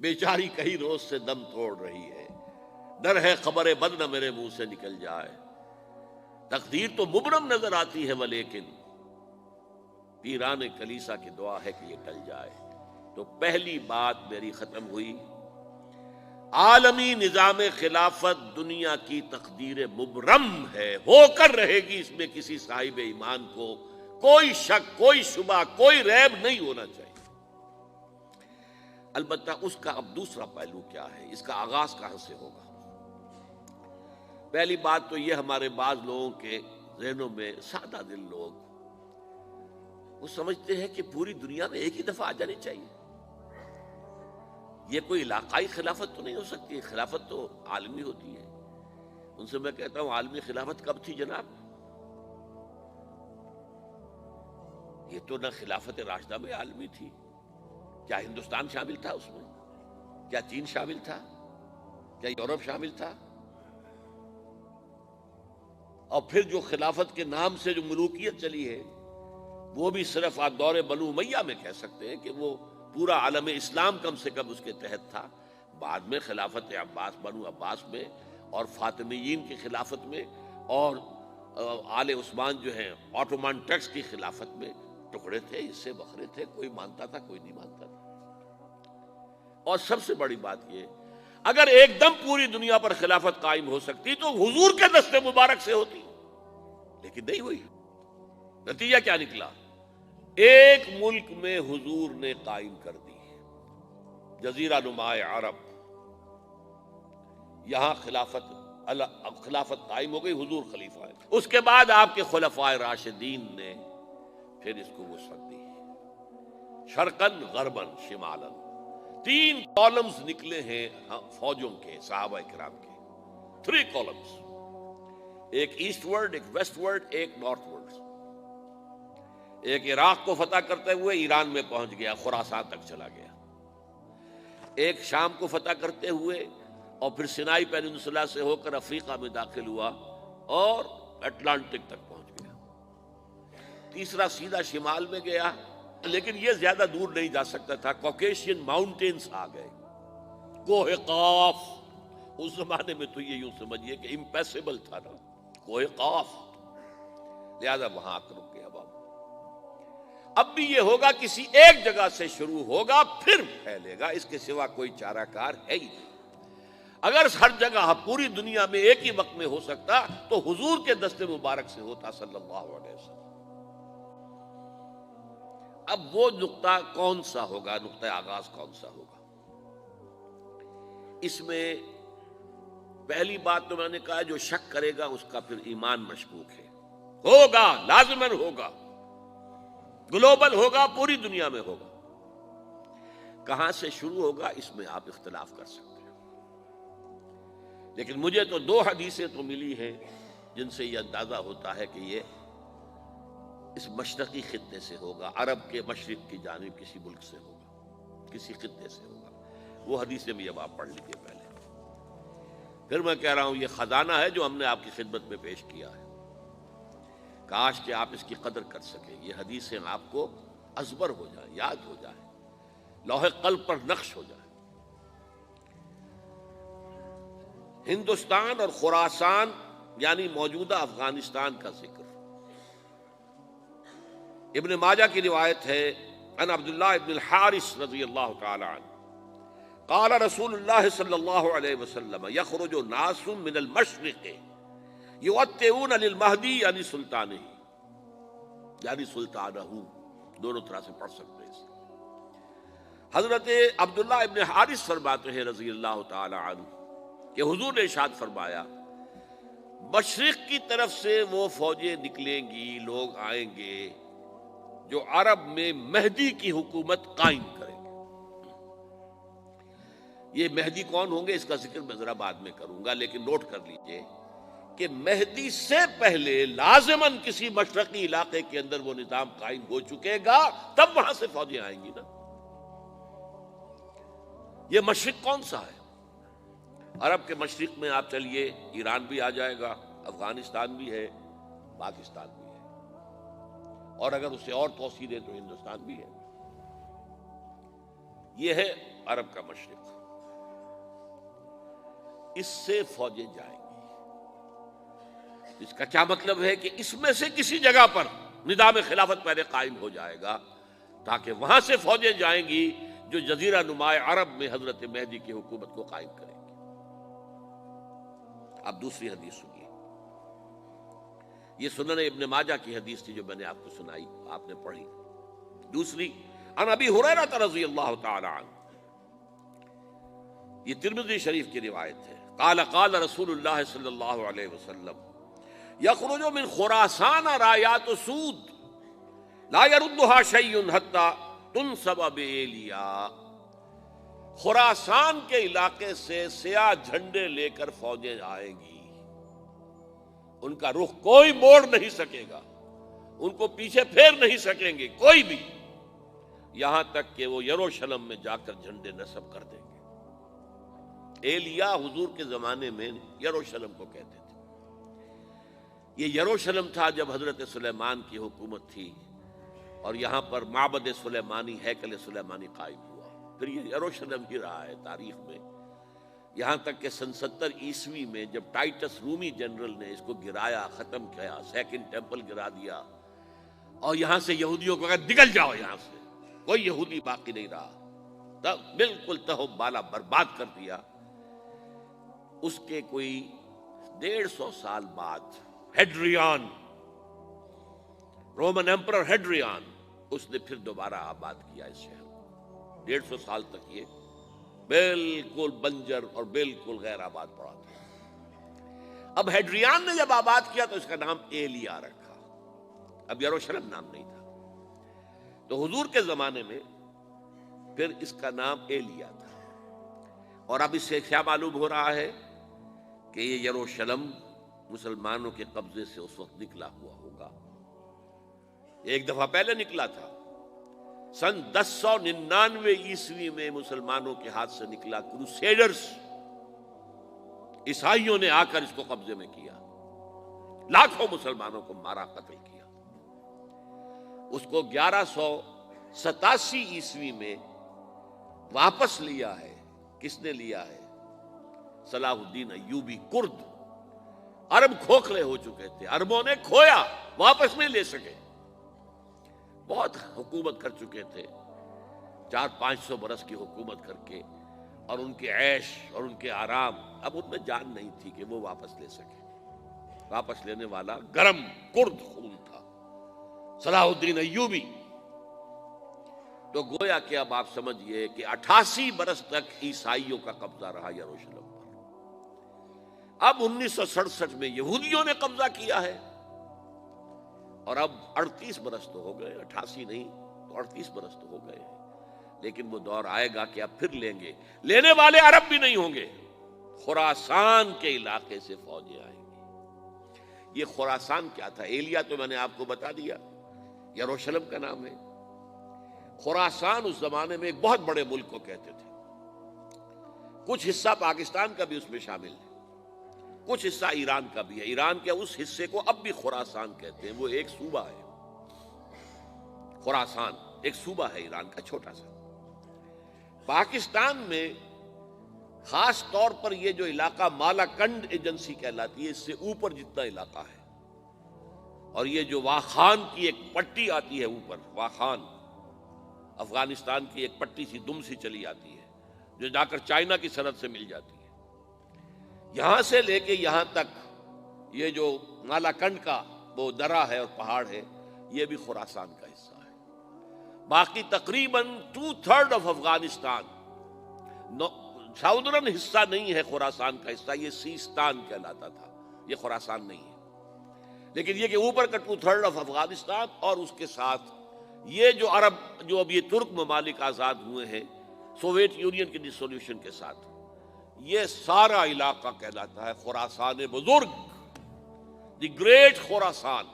بیچاری کئی روز سے دم توڑ رہی ہے، ڈر ہے خبر بد نہ میرے منہ سے نکل جائے، تقدیر تو مبرم نظر آتی ہے ولیکن پیران کلیسا کی دعا ہے کہ یہ ٹل جائے۔ تو پہلی بات میری ختم ہوئی، عالمی نظام خلافت دنیا کی تقدیر مبرم ہے، ہو کر رہے گی، اس میں کسی صاحب ایمان کو کوئی شک، کوئی شبہ، کوئی ریب نہیں ہونا چاہیے۔ البتہ اس کا اب دوسرا پہلو کیا ہے، اس کا آغاز کہاں سے ہوگا؟ پہلی بات تو یہ، ہمارے بعض لوگوں کے ذہنوں میں، سادہ دل لوگ وہ سمجھتے ہیں کہ پوری دنیا میں ایک ہی دفعہ آ جانی چاہیے۔ یہ کوئی علاقائی خلافت تو نہیں ہو سکتی، خلافت تو عالمی ہوتی ہے۔ ان سے میں کہتا ہوں عالمی خلافت کب تھی جناب؟ یہ تو نہ خلافت راشدہ میں عالمی تھی، کیا ہندوستان شامل تھا اس میں؟ کیا چین شامل تھا؟ کیا یورپ شامل تھا؟ اور پھر جو خلافت کے نام سے جو ملوکیت چلی ہے وہ بھی صرف آپ دور بنو امیہ میں کہہ سکتے ہیں کہ وہ پورا عالم اسلام کم سے کم اس کے تحت تھا۔ بعد میں خلافت عباس، بنو عباس میں، اور فاطمیین کی خلافت میں، اور آل عثمان جو ہیں آٹومان ٹرکس کی خلافت میں ٹکڑے تھے، حصے بکھرے تھے، کوئی مانتا تھا کوئی نہیں مانتا تھا۔ اور سب سے بڑی بات یہ، اگر ایک دم پوری دنیا پر خلافت قائم ہو سکتی تو حضور کے دست مبارک سے ہوتی، لیکن نہیں ہوئی۔ نتیجہ کیا نکلا؟ ایک ملک میں حضور نے قائم کر دی، جزیرہ نما عرب، یہاں خلافت قائم ہو گئی، حضور خلیفہ ہے۔ اس کے بعد آپ کے خلفائے راشدین نے پھر اس کو وسعت دی، شرقاً غرباً شمالاً، 3 کالمز نکلے ہیں فوجوں کے، صحابہ کرام کے، 3 کالمز، ایک ایسٹ ورڈ، ایک ویسٹ ورڈ، ایک نارتھ ورڈ۔ ایک عراق کو فتح کرتے ہوئے ایران میں پہنچ گیا، خراسان تک چلا گیا، ایک شام کو فتح کرتے ہوئے اور پھر سینائی پیننسولا سے ہو کر افریقہ میں داخل ہوا اور اٹلانٹک تک پہنچ گیا، تیسرا سیدھا شمال میں گیا، لیکن یہ زیادہ دور نہیں جا سکتا تھا، کوکیشین ماؤنٹینز آ گئے، کوہ قاف، اس زمانے میں تو یہ یوں سمجھیے کہ امپیسیبل تھا نا، کوہ قاف، لہذا وہاں آ کر رک گیا۔ اب بھی یہ ہوگا، کسی ایک جگہ سے شروع ہوگا پھر پھیلے گا، اس کے سوا کوئی چارہ کار ہے ہی نہیں۔ اگر ہر جگہ پوری دنیا میں ایک ہی وقت میں ہو سکتا تو حضور کے دست مبارک سے ہوتا صلی اللہ علیہ وسلم۔ اب وہ نقطہ کون سا ہوگا، نقطہ آغاز کون سا ہوگا؟ اس میں پہلی بات تو میں نے کہا، جو شک کرے گا اس کا پھر ایمان مشکوک ہے، ہوگا، لازماً ہوگا، گلوبل ہوگا، پوری دنیا میں ہوگا۔ کہاں سے شروع ہوگا اس میں آپ اختلاف کر سکتے ہیں، لیکن مجھے تو 2 حدیثیں تو ملی ہیں جن سے یہ اندازہ ہوتا ہے کہ یہ اس مشرقی خطے سے ہوگا، عرب کے مشرق کی جانب کسی ملک سے ہوگا، کسی خطے سے ہوگا۔ وہ حدیثیں بھی اب آپ پڑھ لیجیے پہلے، پھر میں کہہ رہا ہوں یہ خزانہ ہے جو ہم نے آپ کی خدمت میں پیش کیا ہے، کاش کہ آپ اس کی قدر کر سکیں، یہ حدیثیں آپ کو ازبر ہو جائیں، یاد ہو جائیں، لوح قلب پر نقش ہو جائیں۔ ہندوستان اور خراسان یعنی موجودہ افغانستان کا ذکر ابن ماجہ کی روایت ہے، عن عبداللہ ابن الحارث رضی اللہ تعالی عنہ قال رسول اللہ صلی اللہ علیہ وسلم یخرج ناس من المشرق یوطئون للمہدی یعنی سلطانہ، یعنی سلطانہ، دونوں طرح سے پڑھ سکتے ہیں۔ حضرت عبداللہ ابن حارث فرماتے ہیں رضی اللہ تعالی عنہ کہ حضور نے ارشاد فرمایا، مشرق کی طرف سے وہ فوجیں نکلیں گی، لوگ آئیں گے جو عرب میں مہدی کی حکومت قائم کریں گے۔ یہ مہدی کون ہوں گے اس کا ذکر میں ذرا بعد میں کروں گا، لیکن نوٹ کر لیجئے کہ مہدی سے پہلے لازماً کسی مشرقی علاقے کے اندر وہ نظام قائم ہو چکے گا، تب وہاں سے فوجیں آئیں گی نا۔ یہ مشرق کون سا ہے؟ عرب کے مشرق میں آپ چلیے، ایران بھی آ جائے گا، افغانستان بھی ہے، پاکستان بھی ہے، اور اگر اسے اور توسیع دیں تو ہندوستان بھی ہے۔ یہ ہے عرب کا مشرق، اس سے فوجیں جائیں گی۔ اس کا کیا مطلب ہے کہ اس میں سے کسی جگہ پر نظام خلافت پہلے قائم ہو جائے گا، تاکہ وہاں سے فوجیں جائیں گی جو جزیرہ نما عرب میں حضرت مہدی کی حکومت کو قائم کریں گی۔ اب دوسری حدیث سنیے، یہ سنن ابن ماجہ کی حدیث تھی جو میں نے آپ کو سنائی، آپ نے پڑھی۔ دوسری، عن ابی ہریرہ رضی اللہ تعالی عنہ، یہ ترمذی شریف کی روایت ہے، قال قال رسول اللہ صلی اللہ علیہ وسلم یخرج من خراسان رایات سود لا یردها شیء حتی تنصب بایلیا، خراسان کے علاقے سے سیاہ جھنڈے لے کر فوجیں آئیں گی، ان کا رخ کوئی موڑ نہیں سکے گا، ان کو پیچھے پھیر نہیں سکیں گے کوئی بھی، یہاں تک کہ وہ یروشلم میں جا کر جھنڈے نصب کر دیں گے۔ ایلیا حضور کے زمانے میں یروشلم کو کہتے تھے۔ یہ یروشلم تھا جب حضرت سلیمان کی حکومت تھی، اور یہاں پر معبد سلیمانی، ہیکل سلیمانی قائم ہوا، پھر یہ یروشلم ہی رہا ہے تاریخ میں، یہاں تک کہ سن 70 عیسوی میں جب ٹائٹس رومی جنرل نے اس کو گرایا، ختم کیا، سیکنڈ ٹیمپل گرا دیا، اور یہاں سے یہودیوں کو کہا نکل جاؤ یہاں سے، کوئی یہودی باقی نہیں رہا، تب بالکل تہو بالا برباد کر دیا۔ اس کے کوئی 150 سال بعد ہیڈریان، رومن ایمپرر ہیڈریان، اس نے پھر دوبارہ آباد کیا اس شہر کو۔ 150 سال تک یہ بالکل بنجر اور بالکل غیر آباد پڑا تھا۔ اب ہیڈریان نے جب آباد کیا تو اس کا نام ایلیا رکھا، اب یروشلم نام نہیں تھا، تو حضور کے زمانے میں پھر اس کا نام ایلیا تھا۔ اور اب اس سے کیا معلوم ہو رہا ہے کہ یہ یروشلم مسلمانوں کے قبضے سے اس وقت نکلا ہوا ہوگا، ایک دفعہ پہلے نکلا تھا، سن 1099 عیسوی میں مسلمانوں کے ہاتھ سے نکلا، کروسیڈرز عیسائیوں نے آ کر اس کو قبضے میں کیا، لاکھوں مسلمانوں کو مارا، قتل کیا۔ اس کو 1187 عیسوی میں واپس لیا ہے، کس نے لیا ہے؟ صلاح الدین ایوبی کرد۔ عرب کھوکھلے ہو چکے تھے، عربوں نے کھویا، واپس نہیں لے سکے، بہت حکومت کر چکے تھے، 400-500 برس کی حکومت کر کے، اور ان کے عیش اور ان کے آرام، اب ان میں جان نہیں تھی کہ وہ واپس لے سکے۔ واپس لینے والا گرم کرد خون تھا، صلاح الدین ایوبی۔ تو گویا کہ اب آپ سمجھئے کہ 88 برس تک عیسائیوں کا قبضہ رہا یروشلم پر۔ اب 1967 میں یہودیوں نے قبضہ کیا ہے، اور اب 38 برس تو ہو گئے، 88 نہیں تو 38 برس تو ہو گئے ہیں، لیکن وہ دور آئے گا کہ اب پھر لیں گے، لینے والے عرب بھی نہیں ہوں گے، خراسان کے علاقے سے فوجیں آئیں گی۔ یہ خراسان کیا تھا؟ ایلیا تو میں نے آپ کو بتا دیا، یروشلم کا نام ہے۔ خراسان اس زمانے میں ایک بہت بڑے ملک کو کہتے تھے، کچھ حصہ پاکستان کا بھی اس میں شامل ہے، کچھ حصہ ایران کا بھی ہے، ایران کے اس حصے کو اب بھی خراسان کہتے ہیں، وہ ایک صوبہ ہے، خراسان ایک صوبہ ہے ایران کا چھوٹا سا۔ پاکستان میں خاص طور پر یہ جو علاقہ مالا کنڈ ایجنسی کہلاتی ہے، اس سے اوپر جتنا علاقہ ہے، اور یہ جو واخان کی ایک پٹی آتی ہے اوپر، واخان افغانستان کی ایک پٹی سی دم سی چلی آتی ہے جو جا کر چائنا کی سرحد سے مل جاتی ہے، یہاں سے لے کے یہاں تک یہ جو مالا کنڈ کا وہ درہ ہے اور پہاڑ ہے، یہ بھی خراسان کا حصہ ہے۔ باقی تقریباً 2/3 آف افغانستان ساؤدرن حصہ نہیں ہے خراسان کا حصہ، یہ سیستان کہلاتا تھا، یہ خراسان نہیں ہے، لیکن یہ کہ اوپر کا 2/3 آف افغانستان، اور اس کے ساتھ یہ جو عرب جو اب یہ ترک ممالک آزاد ہوئے ہیں سوویت یونین کی ڈسولوشن کے ساتھ، یہ سارا علاقہ کہلاتا ہے خراسان بزرگ، دی گریٹ خراسان۔